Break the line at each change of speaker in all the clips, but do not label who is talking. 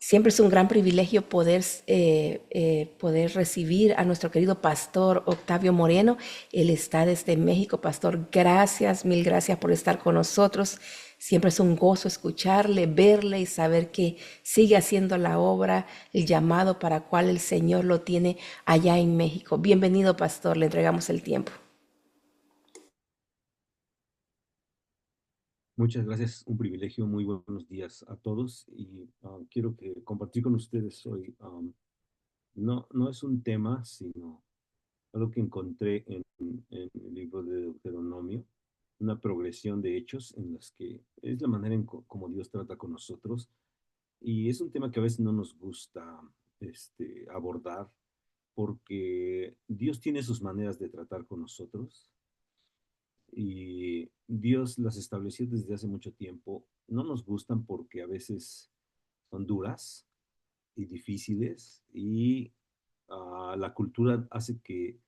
Siempre es un gran privilegio poder recibir a nuestro querido pastor Octavio Moreno. Él está desde México. Pastor, gracias, mil gracias por estar con nosotros. Siempre es un gozo escucharle, verle y saber que sigue haciendo la obra, el llamado para cual el Señor lo tiene allá en México. Bienvenido, pastor, le entregamos el tiempo.
Muchas gracias, un privilegio, muy buenos días a todos y quiero compartir con ustedes hoy. No es un tema, sino algo que encontré en el libro de Deuteronomio, una progresión de hechos en las que es la manera en como Dios trata con nosotros y es un tema que a veces no nos gusta abordar porque Dios tiene sus maneras de tratar con nosotros y Dios las estableció desde hace mucho tiempo. No nos gustan porque a veces son duras y difíciles y la cultura hace que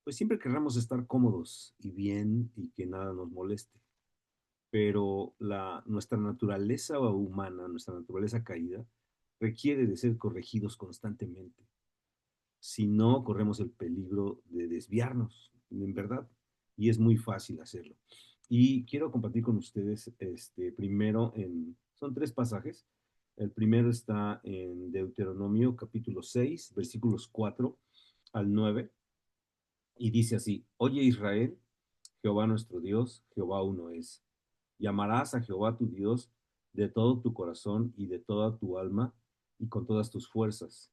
pues siempre querramos estar cómodos y bien y que nada nos moleste. Pero nuestra naturaleza humana, nuestra naturaleza caída, requiere de ser corregidos constantemente. Si no, corremos el peligro de desviarnos, en verdad, y es muy fácil hacerlo. Y quiero compartir con ustedes, primero, son tres pasajes. El primero está en Deuteronomio capítulo 6 versículos 4 al 9 y dice así: Oye Israel, Jehová nuestro Dios, Jehová uno es. Llamarás a Jehová tu Dios de todo tu corazón y de toda tu alma y con todas tus fuerzas.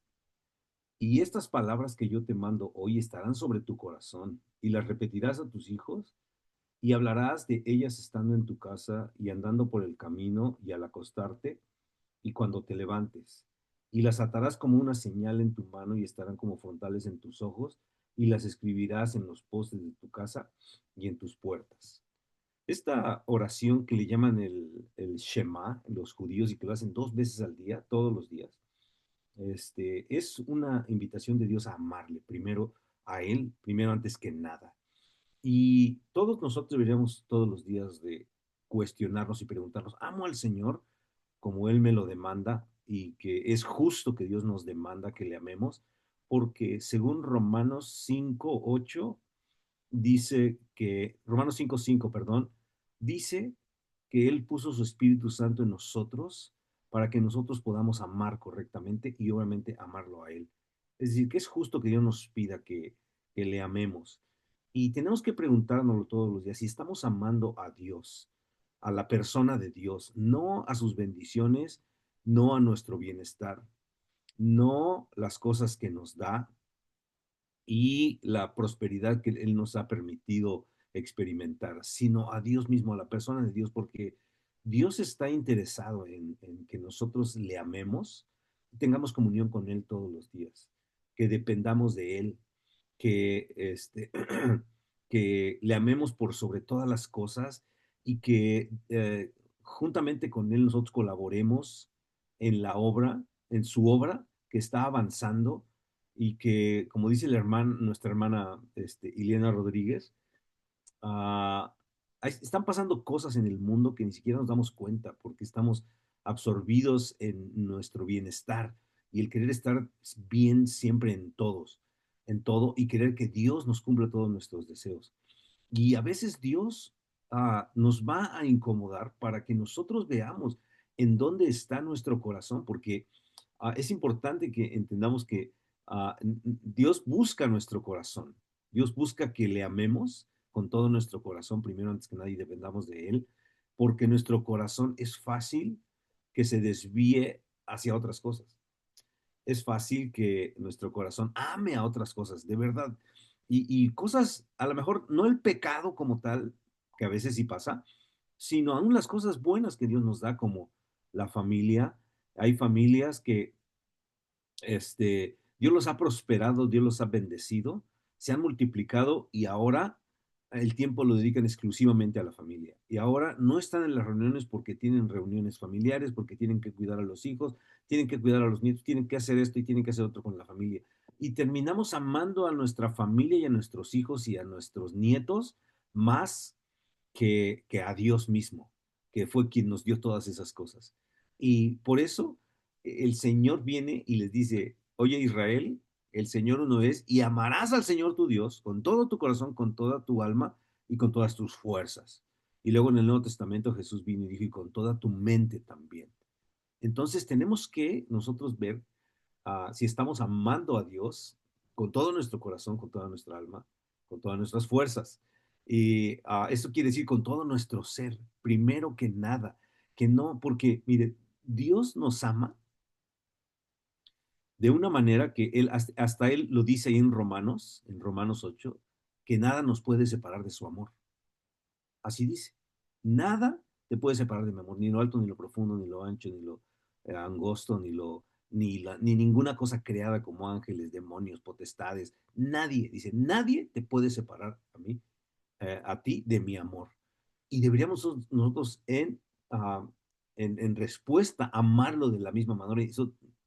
Y estas palabras que yo te mando hoy estarán sobre tu corazón, y las repetirás a tus hijos, y hablarás de ellas estando en tu casa y andando por el camino y al acostarte y cuando te levantes. Y las atarás como una señal en tu mano y estarán como frontales en tus ojos, y las escribirás en los postes de tu casa y en tus puertas. Esta oración que le llaman el Shema, los judíos, y que lo hacen 2 veces al día, todos los días, es una invitación de Dios a amarle primero a Él, primero antes que nada. Y todos nosotros deberíamos todos los días de cuestionarnos y preguntarnos: ¿amo al Señor como Él me lo demanda? Y que es justo que Dios nos demanda que le amemos, porque según Romanos 5:8 dice que, Romanos 5:5, perdón, dice que Él puso su Espíritu Santo en nosotros para que nosotros podamos amar correctamente y obviamente amarlo a Él. Es decir, que es justo que Dios nos pida que le amemos. Y tenemos que preguntárnoslo todos los días, si estamos amando a Dios, a la persona de Dios, no a sus bendiciones, no a nuestro bienestar, no las cosas que nos da, y la prosperidad que Él nos ha permitido experimentar, sino a Dios mismo, a la persona de Dios, porque Dios está interesado en que nosotros le amemos y tengamos comunión con Él todos los días, que dependamos de Él, que, que le amemos por sobre todas las cosas y que juntamente con Él nosotros colaboremos en la obra, en su obra que está avanzando y que, como dice nuestra hermana Ileana Rodríguez, uh, están pasando cosas en el mundo que ni siquiera nos damos cuenta porque estamos absorbidos en nuestro bienestar y el querer estar bien siempre en todo y querer que Dios nos cumpla todos nuestros deseos. Y a veces Dios nos va a incomodar para que nosotros veamos en dónde está nuestro corazón, porque es importante que entendamos que Dios busca nuestro corazón. Dios busca que le amemos con todo nuestro corazón, primero antes que nadie dependamos de Él, porque nuestro corazón es fácil que se desvíe hacia otras cosas. Es fácil que nuestro corazón ame a otras cosas, de verdad. Y cosas, a lo mejor no el pecado como tal, que a veces sí pasa, sino aún las cosas buenas que Dios nos da, como la familia. Hay familias que Dios los ha prosperado, Dios los ha bendecido, se han multiplicado y ahora el tiempo lo dedican exclusivamente a la familia. Y ahora no están en las reuniones porque tienen reuniones familiares, porque tienen que cuidar a los hijos, tienen que cuidar a los nietos, tienen que hacer esto y tienen que hacer otro con la familia. Y terminamos amando a nuestra familia y a nuestros hijos y a nuestros nietos más que a Dios mismo, que fue quien nos dio todas esas cosas. Y por eso el Señor viene y les dice, oye Israel, el Señor uno es, y amarás al Señor tu Dios con todo tu corazón, con toda tu alma y con todas tus fuerzas. Y luego en el Nuevo Testamento Jesús vino y dijo, y con toda tu mente también. Entonces tenemos que nosotros ver si estamos amando a Dios con todo nuestro corazón, con toda nuestra alma, con todas nuestras fuerzas. Y eso quiere decir con todo nuestro ser, primero que nada, que no, porque mire, Dios nos ama de una manera que él, hasta él lo dice ahí en Romanos 8, que nada nos puede separar de su amor. Así dice. Nada te puede separar de mi amor, ni lo alto, ni lo profundo, ni lo ancho, ni lo angosto, ni ninguna cosa creada como ángeles, demonios, potestades. Nadie, dice, nadie te puede separar a mí, a ti, de mi amor. Y deberíamos nosotros en respuesta amarlo de la misma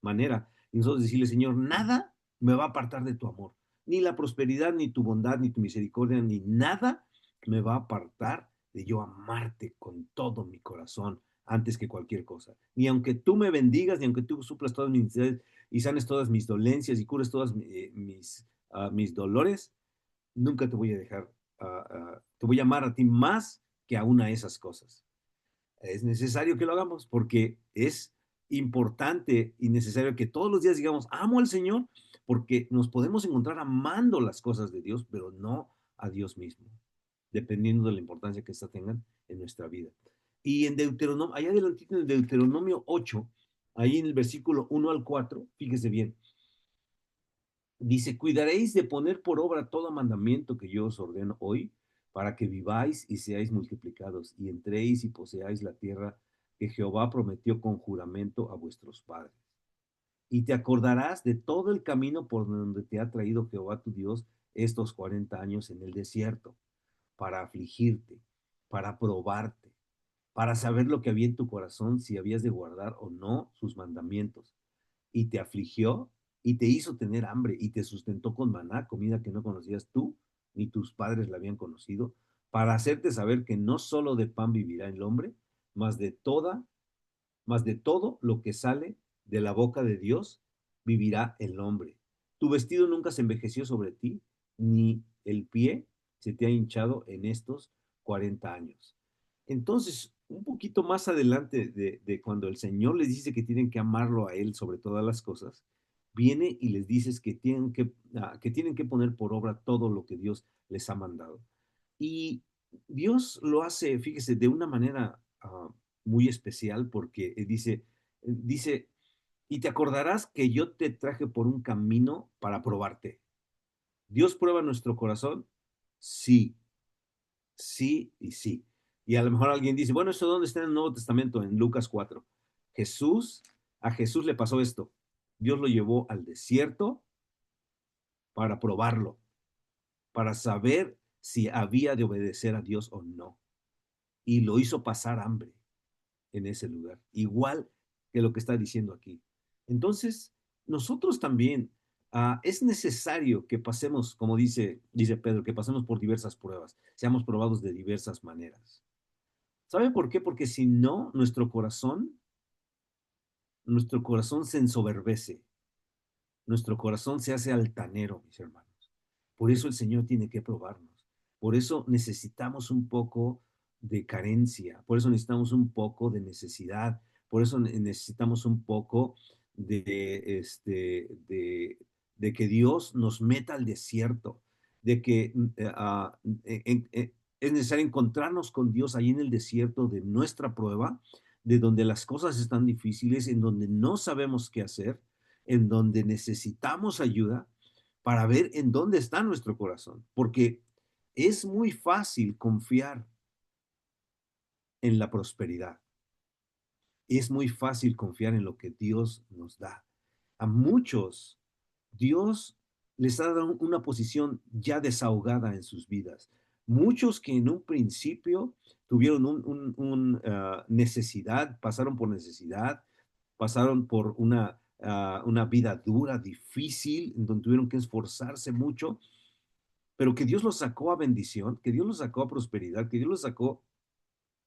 manera. Y nosotros decirle, Señor, nada me va a apartar de tu amor. Ni la prosperidad, ni tu bondad, ni tu misericordia, ni nada me va a apartar de yo amarte con todo mi corazón antes que cualquier cosa. Ni aunque tú me bendigas, ni aunque tú suplas todas mis necesidades y sanes todas mis dolencias y cures todas mis dolores, nunca te voy a dejar, te voy a amar a ti más que a una de esas cosas. Es necesario que lo hagamos porque es importante y necesario que todos los días digamos, amo al Señor, porque nos podemos encontrar amando las cosas de Dios, pero no a Dios mismo, dependiendo de la importancia que ésta tengan en nuestra vida. Y en Deuteronomio, allá adelantito en Deuteronomio 8, ahí en el versículo 1 al 4, fíjese bien, dice, cuidaréis de poner por obra todo mandamiento que yo os ordeno hoy, para que viváis y seáis multiplicados, y entréis y poseáis la tierra que Jehová prometió con juramento a vuestros padres. Y te acordarás de todo el camino por donde te ha traído Jehová tu Dios estos 40 años en el desierto, para afligirte, para probarte, para saber lo que había en tu corazón, si habías de guardar o no sus mandamientos, y te afligió y te hizo tener hambre y te sustentó con maná, comida que no conocías tú ni tus padres la habían conocido, para hacerte saber que no solo de pan vivirá el hombre, mas de toda, mas de todo lo que sale de la boca de Dios vivirá el hombre. Tu vestido nunca se envejeció sobre ti, ni el pie se te ha hinchado en estos 40 años. Entonces, un poquito más adelante de cuando el Señor les dice que tienen que amarlo a Él sobre todas las cosas, viene y les dice que tienen que poner por obra todo lo que Dios les ha mandado. Y Dios lo hace, fíjese, de una manera muy especial porque dice, y te acordarás que yo te traje por un camino para probarte. ¿Dios prueba nuestro corazón? Sí, sí y sí. Y a lo mejor alguien dice, bueno, ¿eso dónde está en el Nuevo Testamento? En Lucas 4. Jesús, a Jesús le pasó esto. Dios lo llevó al desierto para probarlo, para saber si había de obedecer a Dios o no. Y lo hizo pasar hambre en ese lugar, igual que lo que está diciendo aquí. Entonces, nosotros también es necesario que pasemos, como dice Pedro, que pasemos por diversas pruebas, seamos probados de diversas maneras. ¿Sabe por qué? Porque si no, nuestro corazón se ensoberbece, nuestro corazón se hace altanero, mis hermanos. Por eso el Señor tiene que probarnos. Por eso necesitamos un poco de carencia, por eso necesitamos un poco de necesidad, por eso necesitamos un poco de que Dios nos meta al desierto, de que es necesario encontrarnos con Dios ahí en el desierto de nuestra prueba, de donde las cosas están difíciles, en donde no sabemos qué hacer, en donde necesitamos ayuda para ver en dónde está nuestro corazón, porque es muy fácil confiar en la prosperidad, es muy fácil confiar en lo que Dios nos da. A muchos, Dios les ha dado una posición ya desahogada en sus vidas. Muchos que en un principio tuvieron necesidad, pasaron por necesidad, pasaron por una vida dura, difícil, en donde tuvieron que esforzarse mucho, pero que Dios los sacó a bendición, que Dios los sacó a prosperidad, que Dios los sacó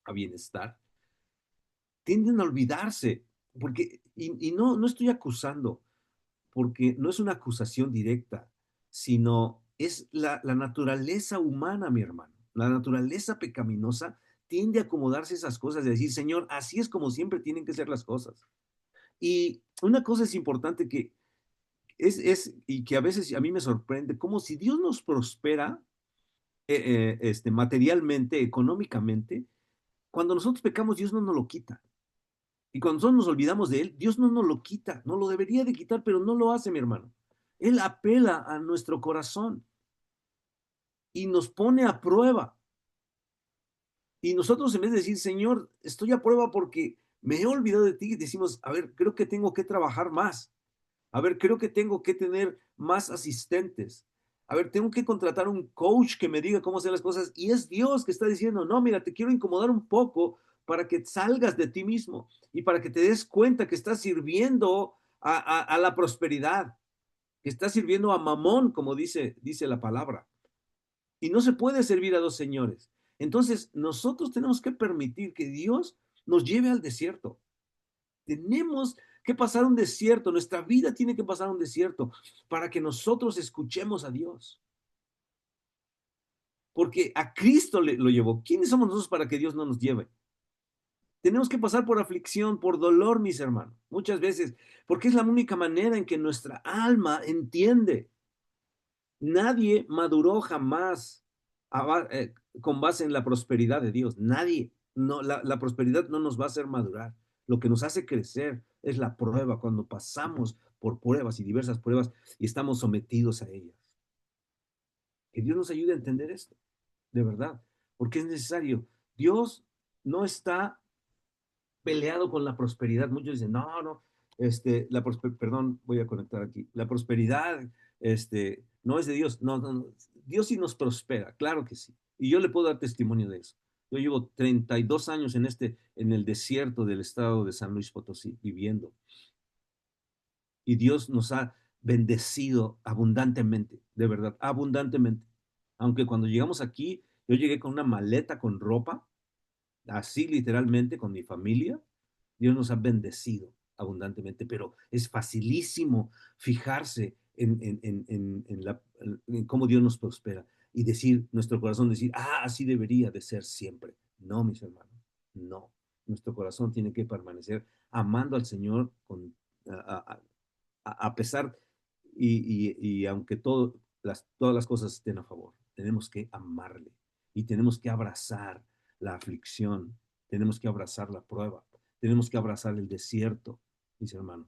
a bienestar, tienden a olvidarse porque, y no, no estoy acusando, porque no es una acusación directa, sino es la naturaleza humana, mi hermano. La naturaleza pecaminosa tiende a acomodarse esas cosas, de decir, Señor, así es como siempre tienen que ser las cosas. Y una cosa es importante que y que a veces a mí me sorprende, como si Dios nos prospera materialmente, económicamente, cuando nosotros pecamos, Dios no nos lo quita. Y cuando nosotros nos olvidamos de Él, Dios no nos lo quita, no lo debería de quitar, pero no lo hace, mi hermano. Él apela a nuestro corazón y nos pone a prueba. Y nosotros en vez de decir, Señor, estoy a prueba porque me he olvidado de ti, decimos, a ver, creo que tengo que trabajar más. A ver, creo que tengo que tener más asistentes. A ver, tengo que contratar un coach que me diga cómo hacer las cosas. Y es Dios que está diciendo, no, mira, te quiero incomodar un poco para que salgas de ti mismo y para que te des cuenta que estás sirviendo a la prosperidad, que estás sirviendo a Mamón, como dice la palabra. Y no se puede servir a dos señores. Entonces, nosotros tenemos que permitir que Dios nos lleve al desierto. Tenemos que pasar un desierto, nuestra vida tiene que pasar un desierto para que nosotros escuchemos a Dios. Porque a Cristo lo llevó. ¿Quiénes somos nosotros para que Dios no nos lleve? Tenemos que pasar por aflicción, por dolor, mis hermanos, muchas veces, porque es la única manera en que nuestra alma entiende. Nadie maduró jamás con base en la prosperidad de Dios. Nadie. No, la prosperidad no nos va a hacer madurar. Lo que nos hace crecer es la prueba, cuando pasamos por pruebas y diversas pruebas y estamos sometidos a ellas. Que Dios nos ayude a entender esto, de verdad, porque es necesario. Dios no está peleado con la prosperidad. Muchos dicen, no, no, perdón, voy a conectar aquí. La prosperidad, no es de Dios. No, no, no. Dios sí nos prospera, claro que sí. Y yo le puedo dar testimonio de eso. Yo llevo 32 años en el desierto del estado de San Luis Potosí, viviendo. Y Dios nos ha bendecido abundantemente, de verdad, abundantemente. Aunque cuando llegamos aquí, yo llegué con una maleta con ropa, así literalmente, con mi familia. Dios nos ha bendecido abundantemente, pero es facilísimo fijarse en cómo Dios nos prospera y decir, nuestro corazón decir, así debería de ser siempre. No, mis hermanos, no. Nuestro corazón tiene que permanecer amando al Señor a, a pesar y aunque todas las cosas estén a favor, tenemos que amarle y tenemos que abrazar la aflicción, tenemos que abrazar la prueba, tenemos que abrazar el desierto, mis hermanos.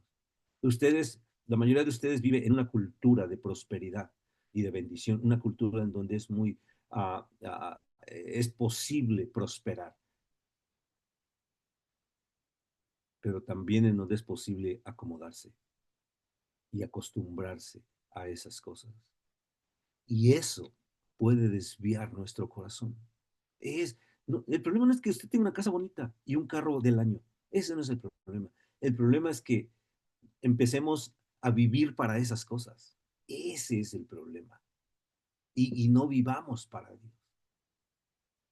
Ustedes, la mayoría de ustedes vive en una cultura de prosperidad y de bendición, una cultura en donde es es posible prosperar, pero también en donde es posible acomodarse y acostumbrarse a esas cosas. Y eso puede desviar nuestro corazón. El problema no es que usted tenga una casa bonita y un carro del año. Ese no es el problema. El problema es que empecemos a vivir para esas cosas. Ese es el problema. Y no vivamos para Dios.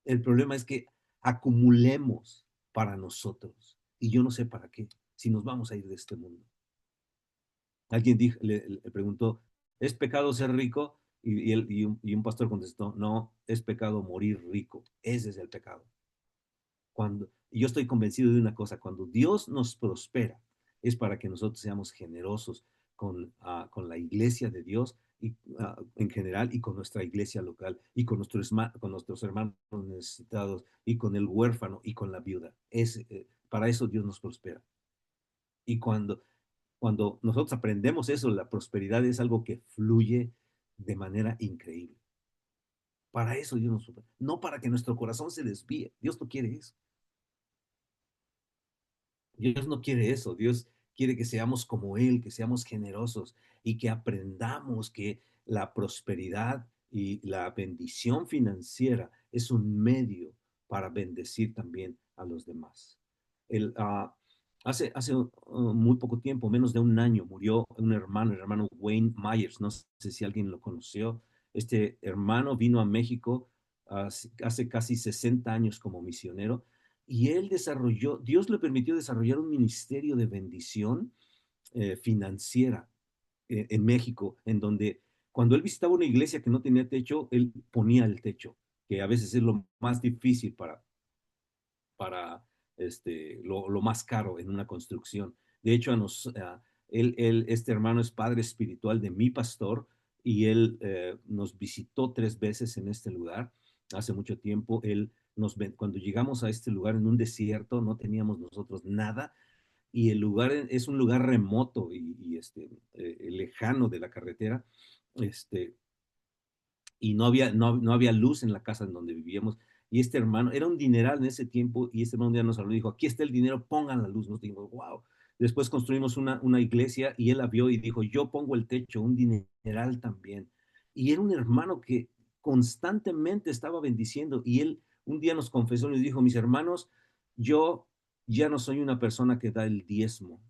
El problema es que acumulemos para nosotros. Y yo no sé para qué, si nos vamos a ir de este mundo. Alguien le preguntó, ¿es pecado ser rico? Y un pastor contestó, no, es pecado morir rico. Ese es el pecado. Y yo estoy convencido de una cosa, cuando Dios nos prospera, es para que nosotros seamos generosos con la iglesia de Dios y, en general y con nuestra iglesia local y con nuestros hermanos necesitados y con el huérfano y con la viuda. Para eso Dios nos prospera. Y cuando nosotros aprendemos eso, la prosperidad es algo que fluye de manera increíble. Para eso Dios nos prospera, no para que nuestro corazón se desvíe. Dios no quiere eso. Dios no quiere eso. Dios quiere que seamos como Él, que seamos generosos y que aprendamos que la prosperidad y la bendición financiera es un medio para bendecir también a los demás. El, ah, hace muy poco tiempo, menos de un año, murió el hermano Wayne Myers. No sé si alguien lo conoció. Este hermano vino a México hace casi 60 años como misionero y él desarrolló, Dios le permitió desarrollar un ministerio de bendición financiera en México, en donde cuando él visitaba una iglesia que no tenía techo, él ponía el techo, que a veces es lo más difícil para lo más caro en una construcción. De hecho, este hermano es padre espiritual de mi pastor y él nos visitó 3 veces en este lugar hace mucho tiempo. Cuando llegamos a este lugar en un desierto, no teníamos nosotros nada y el lugar es un lugar remoto y lejano de la carretera. Este, y no había luz en la casa en donde vivíamos. Y este hermano, era un dineral en ese tiempo, y este hermano un día nos habló y dijo, aquí está el dinero, pongan la luz. Nos dijimos, wow. Después construimos una iglesia y él la vio y dijo, yo pongo el techo, un dineral también. Y era un hermano que constantemente estaba bendiciendo y él un día nos confesó y nos dijo, mis hermanos, yo ya no soy una persona que da el diezmo,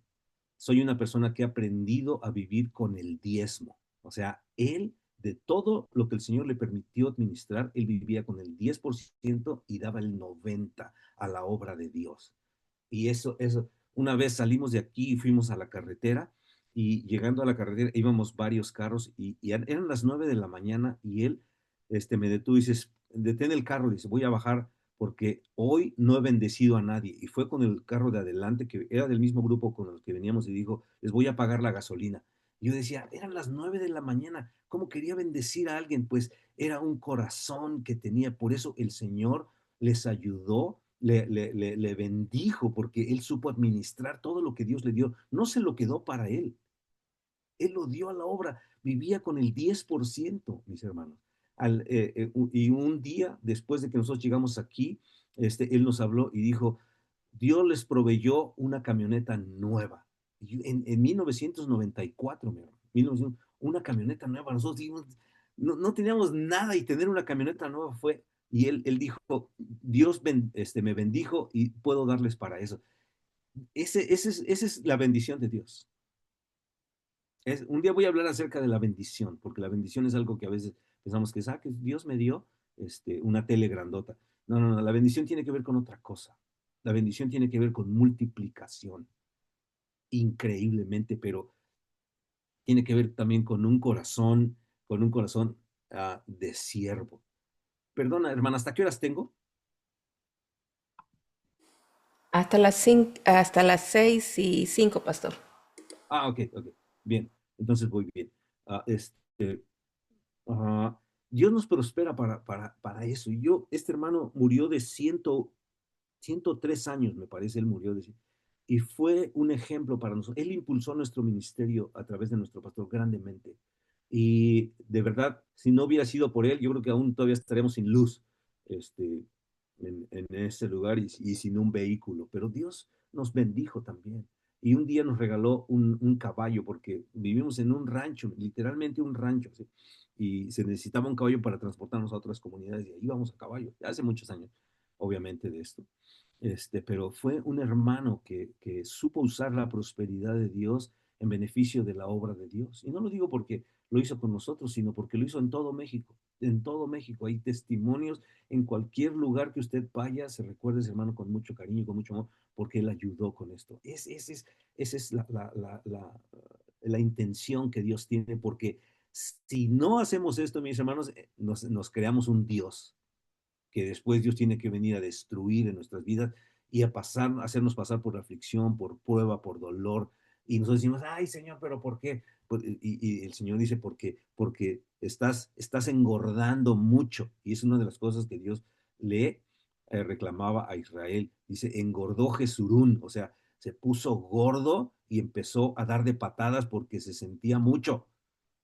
soy una persona que ha aprendido a vivir con el diezmo. O sea, él, de todo lo que el Señor le permitió administrar, él vivía con el 10% y daba el 90% a la obra de Dios. Y una vez salimos de aquí y fuimos a la carretera y llegando a la carretera íbamos varios carros y eran las 9 de la mañana y él me detuvo y dice, detén el carro, dice, voy a bajar porque hoy no he bendecido a nadie. Y fue con el carro de adelante, que era del mismo grupo con el que veníamos, y dijo, les voy a pagar la gasolina. Y yo decía, eran las 9 de la mañana, ¿cómo quería bendecir a alguien? Pues era un corazón que tenía, por eso el Señor les ayudó, le bendijo, porque él supo administrar todo lo que Dios le dio. No se lo quedó para él, él lo dio a la obra, vivía con el 10%, mis hermanos. Y un día después de que nosotros llegamos aquí, él nos habló y dijo, Dios les proveyó una camioneta nueva. En 1994, mi hermano, 1900, una camioneta nueva. Nosotros dijimos, no teníamos nada y tener una camioneta nueva fue, y él dijo, Dios me bendijo y puedo darles para eso. Esa es la bendición de Dios. Un día voy a hablar acerca de la bendición, porque la bendición es algo que a veces pensamos que Dios me dio una tele grandota. No, no, no, la bendición tiene que ver con otra cosa. La bendición tiene que ver con multiplicación, increíblemente, pero tiene que ver también con un corazón de siervo. Perdona, hermana, ¿hasta qué horas tengo?
Hasta las 6:05, pastor.
Ok, ok, bien, entonces voy bien. Ah, Ah, Dios nos prospera para eso. Este hermano murió de 103 años, me parece, él murió y fue un ejemplo para nosotros. Él impulsó nuestro ministerio a través de nuestro pastor grandemente. Y de verdad, si no hubiera sido por él, yo creo que aún todavía estaríamos sin luz, en ese lugar y sin un vehículo. Pero Dios nos bendijo también. Y un día nos regaló un caballo, porque vivimos en un rancho, literalmente un rancho, ¿sí? Y se necesitaba un caballo para transportarnos a otras comunidades y ahí íbamos a caballo, hace muchos años, obviamente, de esto. Pero fue un hermano que supo usar la prosperidad de Dios en beneficio de la obra de Dios. Y no lo digo porque lo hizo con nosotros, sino porque lo hizo en todo México. En todo México hay testimonios en cualquier lugar que usted vaya, se recuerde a ese hermano con mucho cariño y con mucho amor, porque él ayudó con esto. Esa es la intención que Dios tiene, porque si no hacemos esto, mis hermanos, nos creamos un Dios que después Dios tiene que venir a destruir en nuestras vidas y hacernos pasar por aflicción, por prueba, por dolor. Y nosotros decimos, ay Señor, pero ¿por qué? Y el Señor dice, porque estás engordando mucho. Y es una de las cosas que Dios le reclamaba a Israel. Dice, engordó Jesurún, o sea, se puso gordo y empezó a dar de patadas porque se sentía mucho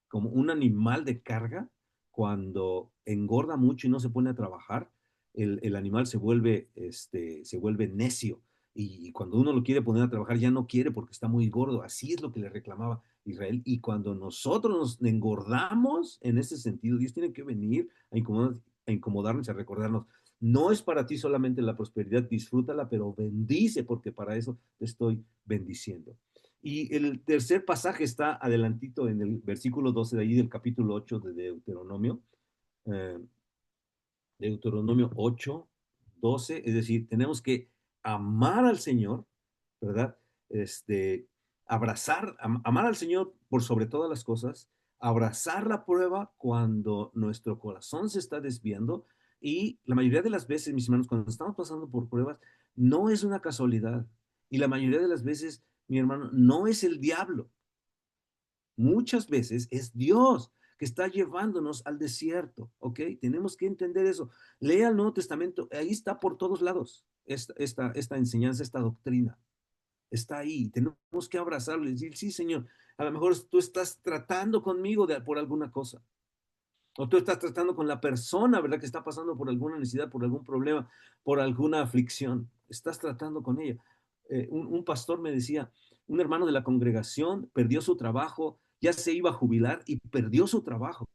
como un animal de carga. Cuando engorda mucho y no se pone a trabajar, el animal se vuelve necio. Y cuando uno lo quiere poner a trabajar, ya no quiere porque está muy gordo. Así es lo que le reclamaba Israel. Y cuando nosotros nos engordamos en ese sentido, Dios tiene que venir a incomodarnos, a recordarnos, no es para ti solamente la prosperidad, disfrútala, pero bendice, porque para eso te estoy bendiciendo. Y el tercer pasaje está adelantito en el versículo 12 de ahí del capítulo 8 de Deuteronomio. Deuteronomio 8, 12, es decir, tenemos que amar al Señor, ¿verdad? Amar al Señor por sobre todas las cosas, abrazar la prueba cuando nuestro corazón se está desviando y la mayoría de las veces, mis hermanos, cuando estamos pasando por pruebas, no es una casualidad y la mayoría de las veces, mi hermano, no es el diablo. Muchas veces es Dios que está llevándonos al desierto, ¿ok? Tenemos que entender eso. Lea el Nuevo Testamento, ahí está por todos lados esta enseñanza, esta doctrina. Está ahí, tenemos que abrazarlo y decir, sí, Señor, a lo mejor tú estás tratando conmigo por alguna cosa, o tú estás tratando con la persona, ¿verdad? Que está pasando por alguna necesidad, por algún problema, por alguna aflicción, estás tratando con ella. Un pastor me decía, un hermano de la congregación perdió su trabajo, ya se iba a jubilar y perdió su trabajo.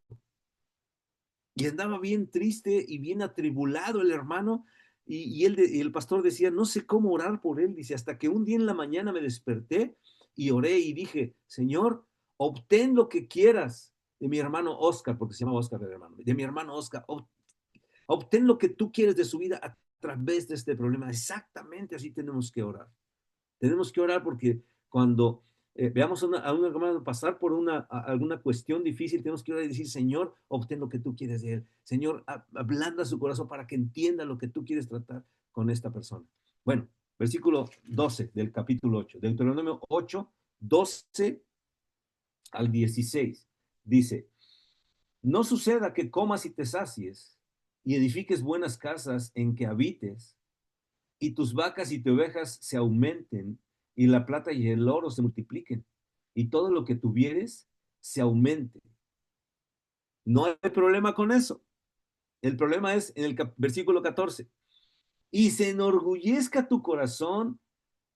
Y andaba bien triste y bien atribulado el hermano. Y el pastor decía, no sé cómo orar por él. Dice, hasta que un día en la mañana me desperté y oré y dije, Señor, obtén lo que quieras de mi hermano Oscar, porque se llama Oscar el hermano, de mi hermano Oscar, obtén lo que tú quieres de su vida a través de este problema. Exactamente así tenemos que orar. Tenemos que orar porque cuando veamos a una hermana pasar por alguna cuestión difícil, tenemos que orar y decir, Señor, obtén lo que tú quieres de él. Señor, ablanda su corazón para que entienda lo que tú quieres tratar con esta persona. Bueno, versículo 12 del capítulo 8, Deuteronomio 8, 12 al 16. Dice, no suceda que comas y te sacies y edifiques buenas casas en que habites y tus vacas y tus ovejas se aumenten, y la plata y el oro se multipliquen, y todo lo que tuvieres se aumente. No hay problema con eso. El problema es en el versículo 14. Y se enorgullezca tu corazón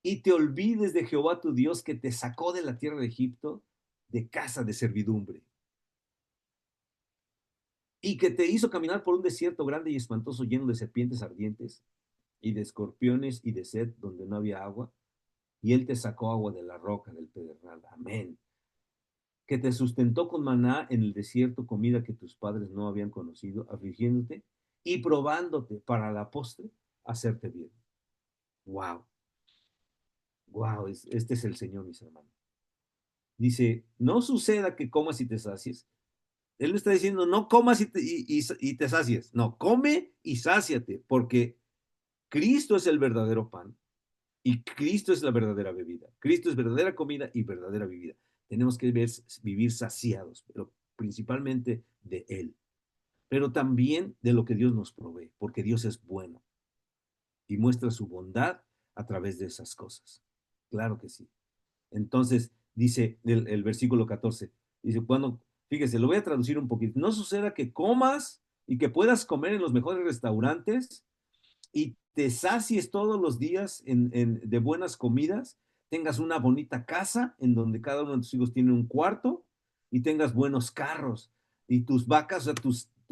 y te olvides de Jehová tu Dios que te sacó de la tierra de Egipto, de casa de servidumbre, y que te hizo caminar por un desierto grande y espantoso lleno de serpientes ardientes y de escorpiones y de sed donde no había agua, y él te sacó agua de la roca del pedernal. Amén. Que te sustentó con maná en el desierto, comida que tus padres no habían conocido, afligiéndote y probándote para la postre hacerte bien. Wow, wow, este es el Señor, mis hermanos. Dice, no suceda que comas y te sacies. Él no está diciendo, no comas y te sacies. No, come y sáciate, porque Cristo es el verdadero pan y Cristo es la verdadera bebida. Cristo es verdadera comida y verdadera bebida. Tenemos que vivir saciados, pero principalmente de Él, pero también de lo que Dios nos provee, porque Dios es bueno y muestra su bondad a través de esas cosas. Claro que sí. Entonces, dice el versículo 14, dice, cuando, fíjese, lo voy a traducir un poquito, no suceda que comas y que puedas comer en los mejores restaurantes y te sacies todos los días de buenas comidas, tengas una bonita casa en donde cada uno de tus hijos tiene un cuarto y tengas buenos carros y tus vacas, o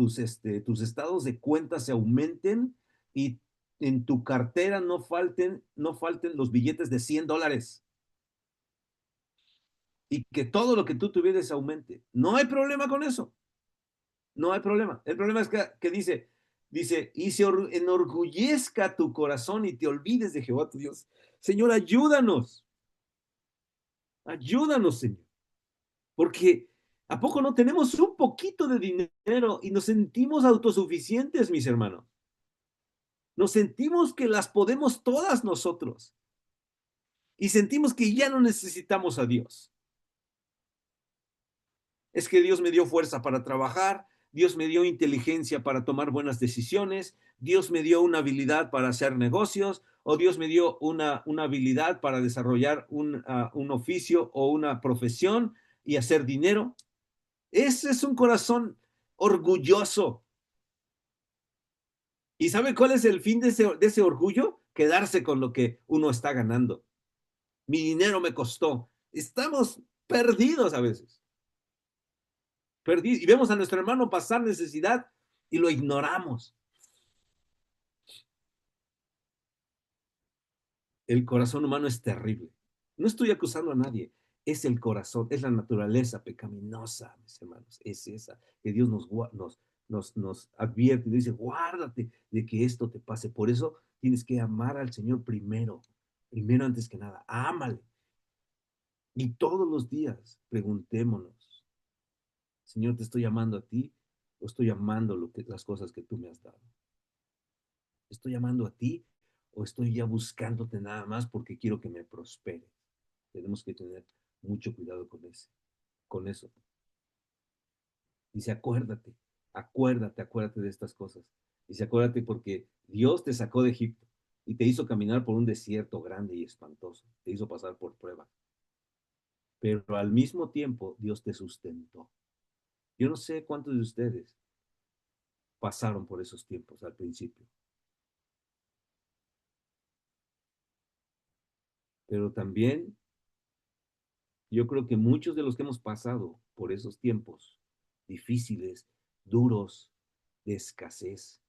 sea, tus estados de cuenta se aumenten y en tu cartera no falten los billetes de $100 y que todo lo que tú tuvieras aumente. No hay problema con eso. No hay problema. El problema es que dice, y se enorgullezca tu corazón y te olvides de Jehová tu Dios. Señor, ayúdanos. Ayúdanos, Señor. Porque ¿a poco no tenemos un poquito de dinero y nos sentimos autosuficientes, mis hermanos? Nos sentimos que las podemos todas nosotros y sentimos que ya no necesitamos a Dios. Es que Dios me dio fuerza para trabajar, Dios me dio inteligencia para tomar buenas decisiones, Dios me dio una habilidad para hacer negocios, o Dios me dio una habilidad para desarrollar un oficio o una profesión y hacer dinero. Ese es un corazón orgulloso. ¿Y sabe cuál es el fin de ese orgullo? Quedarse con lo que uno está ganando. Mi dinero me costó. Estamos perdidos a veces. Y vemos a nuestro hermano pasar necesidad y lo ignoramos. El corazón humano es terrible. No estoy acusando a nadie. Es el corazón, es la naturaleza pecaminosa, mis hermanos. Es esa que Dios nos advierte, dice, guárdate de que esto te pase. Por eso tienes que amar al Señor primero, primero antes que nada, ámale. Y todos los días preguntémonos, Señor, ¿te estoy amando a ti o estoy amando las cosas que tú me has dado? ¿Estoy amando a ti o estoy ya buscándote nada más porque quiero que me prospere? Tenemos que tener mucho cuidado con eso. Dice, acuérdate de estas cosas. Dice, acuérdate porque Dios te sacó de Egipto y te hizo caminar por un desierto grande y espantoso. Te hizo pasar por pruebas. Pero al mismo tiempo, Dios te sustentó. Yo no sé cuántos de ustedes pasaron por esos tiempos al principio, pero también yo creo que muchos de los que hemos pasado por esos tiempos difíciles, duros, de escasez,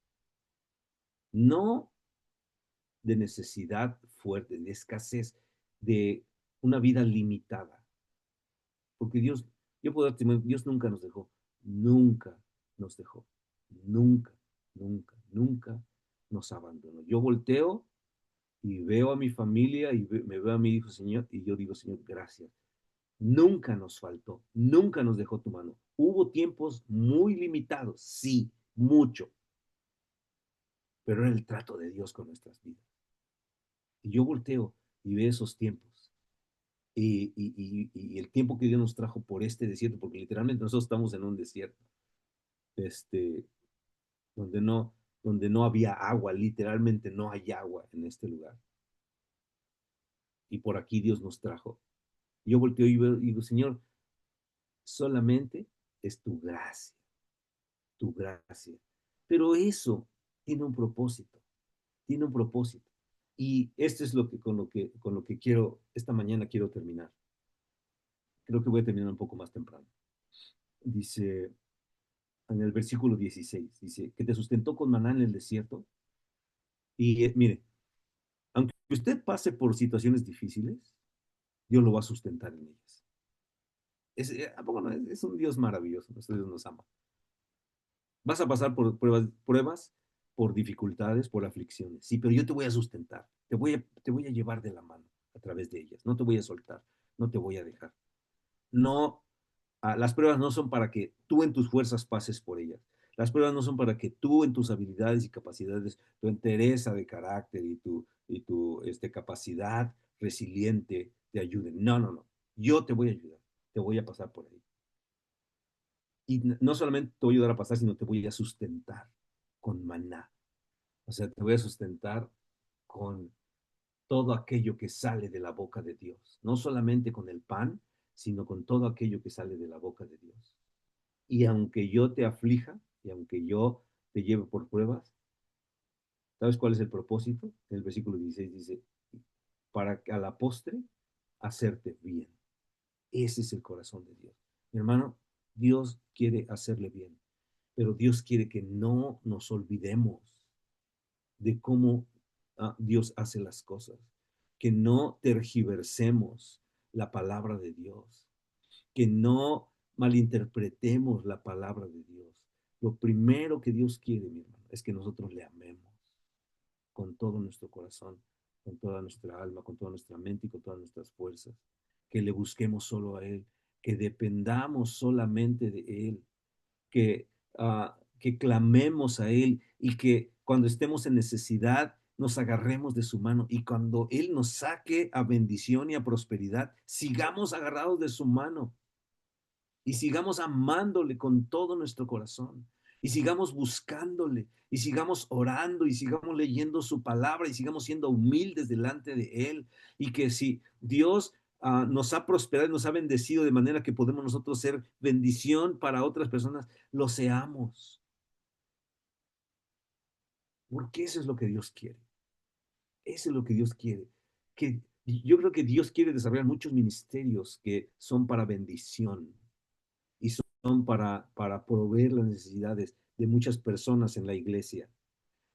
no de necesidad fuerte, de escasez, de una vida limitada. Porque Dios, yo puedo afirmar, Dios nunca nos dejó, nunca nos dejó, nunca, nunca, nunca nos abandonó. Yo volteo y veo a mi familia y me veo a mi hijo, Señor, y yo digo, Señor, gracias. Nunca nos faltó, nunca nos dejó tu mano. Hubo tiempos muy limitados, sí, mucho, pero era el trato de Dios con nuestras vidas. Y yo volteo y veo esos tiempos. Y el tiempo que Dios nos trajo por este desierto, porque literalmente nosotros estamos en un desierto, este, donde no, donde no había agua, literalmente no hay agua en este lugar. Y por aquí Dios nos trajo. Y yo volteo y digo, Señor, solamente es tu gracia. Pero eso tiene un propósito, tiene un propósito. Y esto es con lo que quiero, esta mañana quiero terminar. Creo que voy a terminar un poco más temprano. Dice en el versículo 16, dice, que te sustentó con maná en el desierto. Y mire, aunque usted pase por situaciones difíciles, Dios lo va a sustentar en ellas. ¿A poco no? Es un Dios maravilloso, nuestro Dios nos ama. Vas a pasar por pruebas, por dificultades, por aflicciones. Sí, pero yo te voy a sustentar, te voy a llevar de la mano a través de ellas. No te voy a soltar, no te voy a dejar. No, las pruebas no son para que tú en tus fuerzas pases por ellas. Las pruebas no son para que tú en tus habilidades y capacidades, tu entereza de carácter y tu capacidad resiliente te ayuden. No, no, no. Yo te voy a ayudar. Te voy a pasar por ahí. Y no solamente te voy a ayudar a pasar, sino te voy a sustentar con maná. O sea, te voy a sustentar con todo aquello que sale de la boca de Dios. No solamente con el pan, sino con todo aquello que sale de la boca de Dios. Y aunque yo te aflija, y aunque yo te lleve por pruebas, ¿sabes cuál es el propósito? En el versículo 16 dice, para que a la postre hacerte bien. Ese es el corazón de Dios. Mi hermano, Dios quiere hacerle bien, pero Dios quiere que no nos olvidemos de cómo Dios hace las cosas, que no tergiversemos la palabra de Dios, que no malinterpretemos la palabra de Dios. Lo primero que Dios quiere, mi hermano, es que nosotros le amemos con todo nuestro corazón, con toda nuestra alma, con toda nuestra mente y con todas nuestras fuerzas, que le busquemos solo a Él, que dependamos solamente de Él, que clamemos a Él y que cuando estemos en necesidad nos agarremos de su mano y cuando Él nos saque a bendición y a prosperidad, sigamos agarrados de su mano y sigamos amándole con todo nuestro corazón y sigamos buscándole y sigamos orando y sigamos leyendo su palabra y sigamos siendo humildes delante de Él y que si Dios nos ha prosperado y nos ha bendecido de manera que podemos nosotros ser bendición para otras personas, lo seamos, porque eso es lo que Dios quiere, eso es lo que Dios quiere, que yo creo que Dios quiere desarrollar muchos ministerios que son para bendición y son para proveer las necesidades de muchas personas en la iglesia.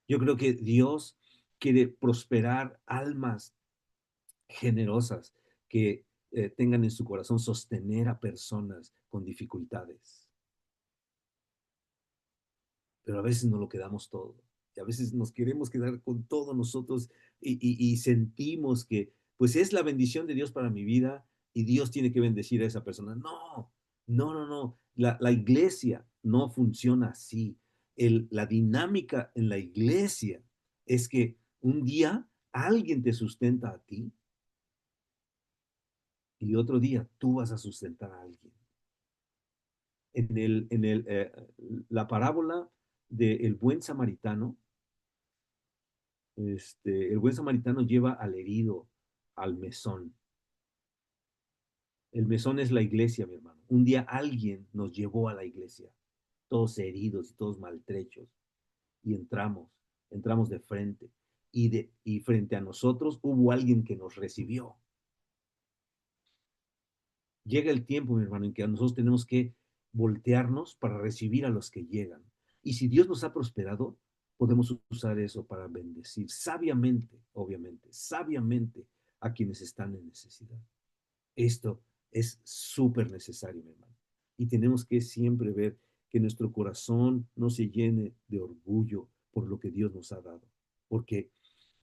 Yo creo que Dios quiere prosperar almas generosas que tengan en su corazón sostener a personas con dificultades. pero a veces no lo quedamos todo. Y a veces nos queremos quedar con todo nosotros y sentimos que pues es la bendición de Dios para mi vida y Dios tiene que bendecir a esa persona. No, no, no, no. La iglesia no funciona así. La dinámica en la iglesia es que un día alguien te sustenta a ti y otro día tú vas a sustentar a alguien. La parábola del buen samaritano, el buen samaritano lleva al herido al mesón. El mesón es la iglesia, mi hermano. Un día alguien nos llevó a la iglesia, todos heridos y todos maltrechos, y entramos de frente. Y frente a nosotros hubo alguien que nos recibió. Llega el tiempo, mi hermano, en que nosotros tenemos que voltearnos para recibir a los que llegan. Y si Dios nos ha prosperado, podemos usar eso para bendecir sabiamente, obviamente, sabiamente a quienes están en necesidad. Esto es súper necesario, mi hermano. Y tenemos que siempre ver que nuestro corazón no se llene de orgullo por lo que Dios nos ha dado. Porque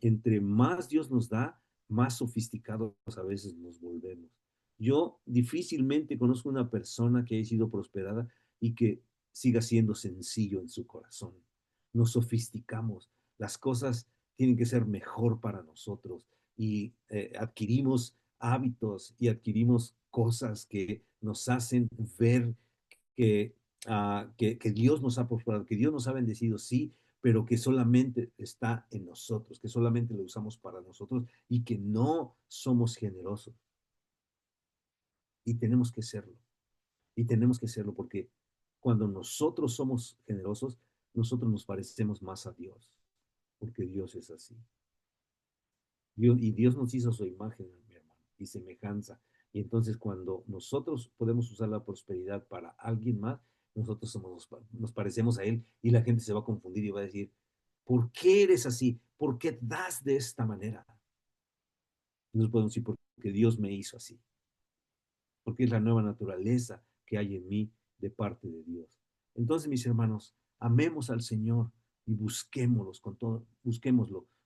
entre más Dios nos da, más sofisticados a veces nos volvemos. Yo difícilmente conozco una persona que haya sido prosperada y que siga siendo sencillo en su corazón. Nos sofisticamos. Las cosas tienen que ser mejor para nosotros y adquirimos hábitos y adquirimos cosas que nos hacen ver que, que Dios nos ha prosperado, que Dios nos ha bendecido, sí, pero que solamente está en nosotros, que solamente lo usamos para nosotros y que no somos generosos. Y tenemos que serlo. Y tenemos que serlo porque cuando nosotros somos generosos, nosotros nos parecemos más a Dios, porque Dios es así. Dios nos hizo su imagen, mi hermano, y semejanza. Y entonces cuando nosotros podemos usar la prosperidad para alguien más, nosotros nos parecemos a Él y la gente se va a confundir y va a decir, ¿por qué eres así? ¿Por qué das de esta manera? Nos podemos decir, porque Dios me hizo así, porque es la nueva naturaleza que hay en mí de parte de Dios. Entonces, mis hermanos, amemos al Señor y busquémoslo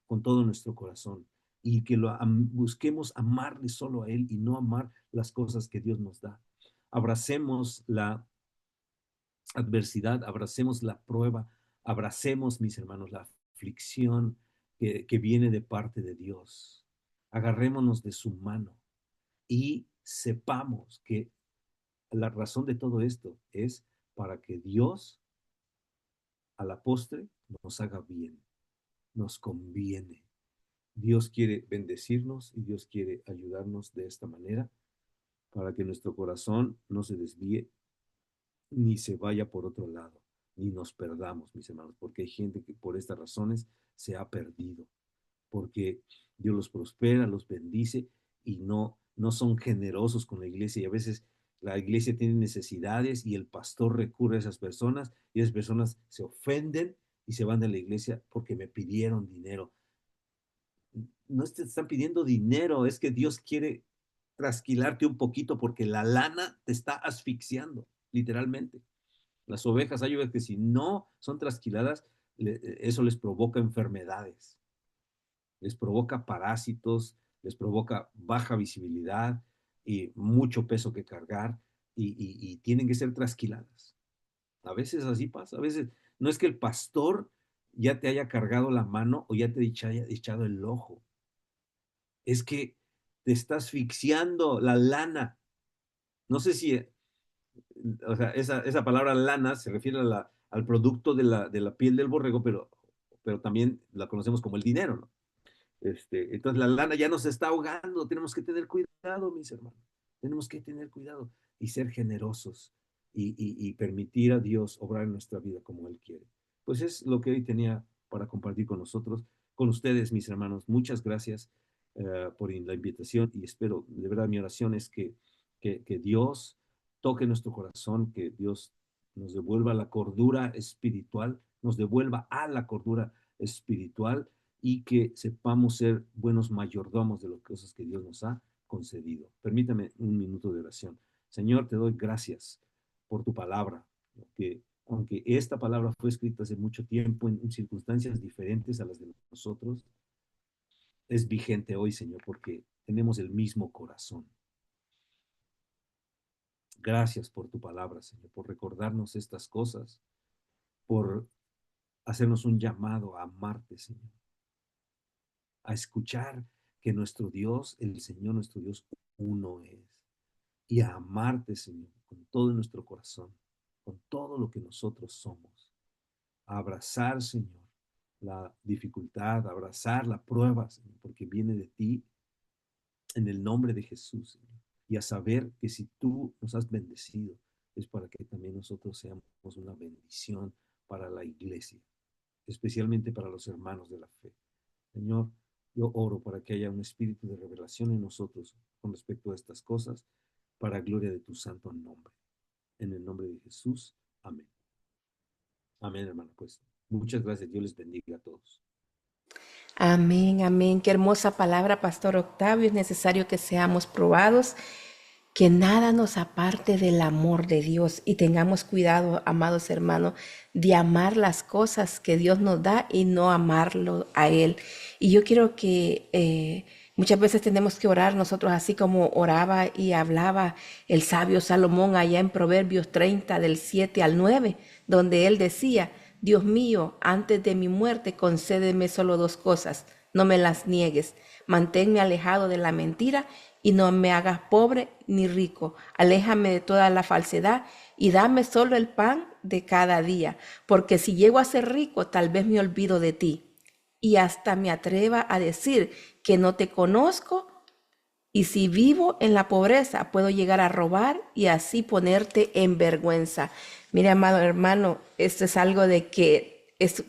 con todo nuestro corazón y que busquemos amarle solo a Él y no amar las cosas que Dios nos da. Abracemos la adversidad, abracemos la prueba, abracemos, mis hermanos, la aflicción que viene de parte de Dios. Agarrémonos de su mano y sepamos que la razón de todo esto es para que Dios a la postre nos haga bien, nos conviene. Dios quiere bendecirnos y Dios quiere ayudarnos de esta manera para que nuestro corazón no se desvíe ni se vaya por otro lado, ni nos perdamos, mis hermanos, porque hay gente que por estas razones se ha perdido, porque Dios los prospera, los bendice y no son generosos con la iglesia y a veces la iglesia tiene necesidades y el pastor recurre a esas personas y esas personas se ofenden y se van de la iglesia porque me pidieron dinero. No te están pidiendo dinero, es que Dios quiere trasquilarte un poquito porque la lana te está asfixiando, literalmente. Las ovejas, hay ovejas que si no son trasquiladas, eso les provoca enfermedades, les provoca parásitos, les provoca baja visibilidad y mucho peso que cargar y tienen que ser trasquiladas. A veces así pasa, a veces no es que el pastor ya te haya cargado la mano o ya te haya echado el ojo, es que te estás asfixiando la lana. No sé si, o sea, esa palabra lana se refiere al producto de la piel del borrego, pero también la conocemos como el dinero, ¿no? Entonces la lana ya nos está ahogando, tenemos que tener cuidado, mis hermanos, tenemos que tener cuidado y ser generosos y permitir a Dios obrar en nuestra vida como Él quiere. Pues es lo que hoy tenía para compartir con nosotros, con ustedes, mis hermanos. Muchas gracias por la invitación y espero, de verdad, mi oración es que Dios toque nuestro corazón, que Dios nos devuelva la cordura espiritual, nos devuelva a la cordura espiritual y que sepamos ser buenos mayordomos de las cosas que Dios nos ha concedido. Permítame un minuto de oración. Señor, te doy gracias por tu palabra, que aunque esta palabra fue escrita hace mucho tiempo en circunstancias diferentes a las de nosotros, es vigente hoy, Señor, porque tenemos el mismo corazón. Gracias por tu palabra, Señor, por recordarnos estas cosas, por hacernos un llamado a amarte, Señor, a escuchar que nuestro Dios, el Señor, nuestro Dios, uno es, y a amarte, Señor, con todo nuestro corazón, con todo lo que nosotros somos, a abrazar, Señor, la dificultad, a abrazar la prueba, Señor, porque viene de ti, en el nombre de Jesús, Señor, y a saber que si tú nos has bendecido, es para que también nosotros seamos una bendición para la iglesia, especialmente para los hermanos de la fe. Señor, yo oro para que haya un espíritu de revelación en nosotros con respecto a estas cosas, para gloria de tu santo nombre. En el nombre de Jesús, amén. Amén, hermano. Pues muchas gracias. Dios les bendiga a todos.
Amén, amén. Qué hermosa palabra, Pastor Octavio. Es necesario que seamos probados, que nada nos aparte del amor de Dios y tengamos cuidado, amados hermanos, de amar las cosas que Dios nos da y no amarlo a Él. Y yo quiero que muchas veces tenemos que orar nosotros así como oraba y hablaba el sabio Salomón allá en Proverbios 30 del 7 al 9, donde él decía: Dios mío, antes de mi muerte, concédeme solo dos cosas, no me las niegues. Manténme alejado de la mentira y no me hagas pobre ni rico. Aléjame de toda la falsedad y dame solo el pan de cada día, porque si llego a ser rico, tal vez me olvido de ti y hasta me atreva a decir que no te conozco. Y si vivo en la pobreza, puedo llegar a robar y así ponerte en vergüenza. Mire, amado hermano, esto es algo de que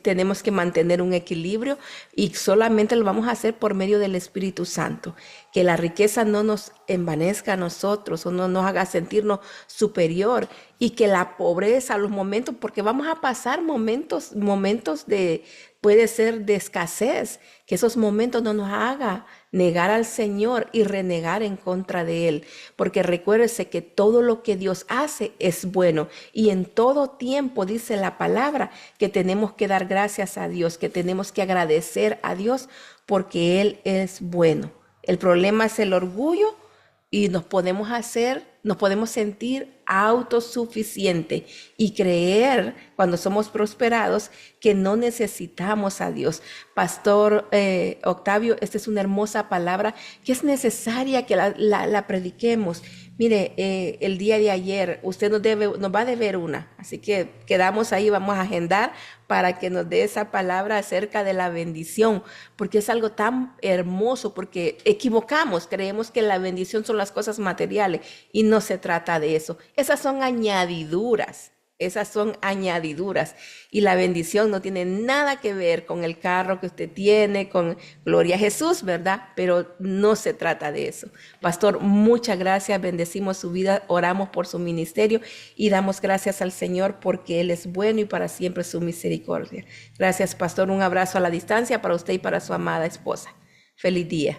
tenemos que mantener un equilibrio y solamente lo vamos a hacer por medio del Espíritu Santo. Que la riqueza no nos envanezca a nosotros o no nos haga sentirnos superior, y que la pobreza, los momentos, porque vamos a pasar momentos de, puede ser de escasez, que esos momentos no nos haga negar al Señor y renegar en contra de Él, porque recuérdese que todo lo que Dios hace es bueno, y en todo tiempo dice la palabra que tenemos que dar gracias a Dios, que tenemos que agradecer a Dios porque Él es bueno. El problema es el orgullo y nos podemos sentir autosuficientes y creer cuando somos prosperados que no necesitamos a Dios. Pastor Octavio, esta es una hermosa palabra que es necesaria que la prediquemos. Mire, el día de ayer usted nos va a deber una, así que quedamos ahí, vamos a agendar para que nos dé esa palabra acerca de la bendición, porque es algo tan hermoso, porque equivocamos, creemos que la bendición son las cosas materiales y no se trata de eso. Esas son añadiduras. Esas son añadiduras, y la bendición no tiene nada que ver con el carro que usted tiene, con gloria a Jesús, ¿verdad? Pero no se trata de eso. Pastor, muchas gracias, bendecimos su vida, oramos por su ministerio y damos gracias al Señor porque Él es bueno y para siempre su misericordia. Gracias, Pastor, un abrazo a la distancia para usted y para su amada esposa. Feliz día.